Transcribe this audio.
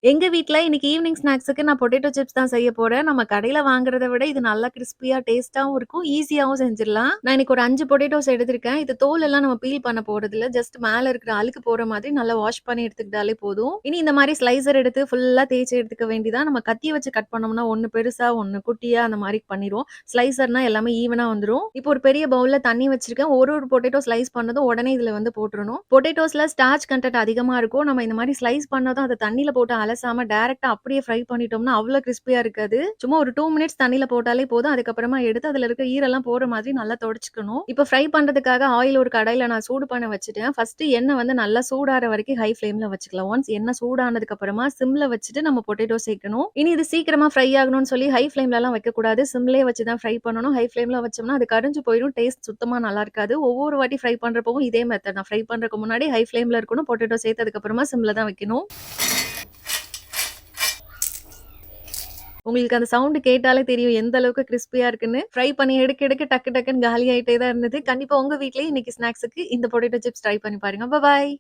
எங்க வீட்ல இன்னைக்கு ஈவினிங் ஸ்நாக்ஸுக்கு நான் பொட்டேட்டோ சிப்ஸ் தான் செய்ய போறேன். நம்ம கடையில வாங்குறத விட இது நல்லா கிரிஸ்பியா, டேஸ்ட்டாவும் இருக்கும். ஈஸியாவும் செஞ்சிரலாம். நான் இன்னைக்கு ஒரு 5 பொட்டேட்டோஸ் எடுத்திருக்கேன். இது தோல் எல்லாம் நம்ம பீல் பண்ண போறதில்ல. ஜஸ்ட் மேல இருக்கிற அழுக்கு போற மாதிரி நல்லா வாஷ் பண்ணி எடுத்துக்கிட்டாலே போதும். இனி இந்த மாரி ஸ்லைசர் எடுத்து ஃபுல்லா தேய்ச்சு எடுத்துக்க வேண்டியதான். நம்ம கத்திய வச்சு கட் பண்ணோம்னா, ஒண்ணு பெருசா, ஒண்ணு குட்டியா அந்த மாரி பண்ணிருவோம். ஸ்லைசர்னா எல்லாமே ஈவனா வந்துரும். இப்போ ஒரு பெரிய பவுல்ல தண்ணி வச்சிருக்கேன். ஒரு பொட்டேட்டோ ஸ்லைஸ் பண்ணதும் உடனே இதுல வந்து போட்டுறணும். பொட்டேட்டோஸ்ல ஸ்டார்ச் கன்டென்ட் அதிகமா இருக்கும். நம்ம இந்த மாரி ஸ்லைஸ் பண்ணதும் அத தண்ணீல போட்டு அலசாம டைரக்ட்டா அப்படியே ஃப்ரை பண்ணிட்டோம்னா, அவ்ளோ கிரிஸ்பியா இருக்காது. சும்மா ஒரு 2 மினிட்ஸ் தண்ணீல போட்டாலே போதும். அதுக்கப்புறமா எடுத்து அதுல இருக்க ஈரல்லாம் போற மாதிரி நல்லா தொடச்சுக்கணும். இப்ப ஃப்ரை பண்றதுக்காக ஆயில் ஒரு கடாயில நான் சூடு பண்ண வச்சுட்டேன். ஃபர்ஸ்ட் எண்ணெய் வந்து நல்லா சூடாற வரைக்கும் ஹை ஃப்ளேம்ல வச்சுக்கலாம். ஒன்ஸ் எண்ணெய் சூடானதுக்கு அப்புறமா சிம்ல வச்சுட்டு நம்ம பொட்டேட்டோ சேர்க்கணும். இனி இது சீக்கிரமா ஃப்ரை ஆகணும்னு சொல்லி ஹை ஃப்ளேம்லலாம் வைக்கக்கூடாது. சிம்லயே வச்சு தான் ஃப்ரை பண்ணணும். ஹை ஃப்ளேம்ல வச்சோம்னா அது கரிஞ்சு போயிரும். டேஸ்ட் சுத்தமா நல்லா இருக்காது. ஒவ்வொரு வாட்டி ஃப்ரை பண்றப்பவும் இதே மெத்தட் தான். ஃப்ரை பண்றதுக்கு முன்னாடி ஹை ஃப்ளேம்ல இருக்கணும். பொட்டேட்டோ சேர்த்ததுக்கு அப்புறமா சிம்ல தான் வைக்கணும். உங்களுக்கு அந்த சவுண்ட் கேட்டாலே தெரியும் எந்த அளவுக்கு கிரிஸ்பியா இருக்குன்னு. ஃப்ரை பண்ணி எடுக்க எடுக்க டக்கு டக்குன்னு காலி ஆயிட்டே தான் இருந்தது. கண்டிப்பா உங்க வீட்லயும் இன்னைக்கு ஸ்நாக்ஸுக்கு இந்த பொட்டேட்டோ சிப்ஸ் ட்ரை பண்ணி பாருங்க. பாய்.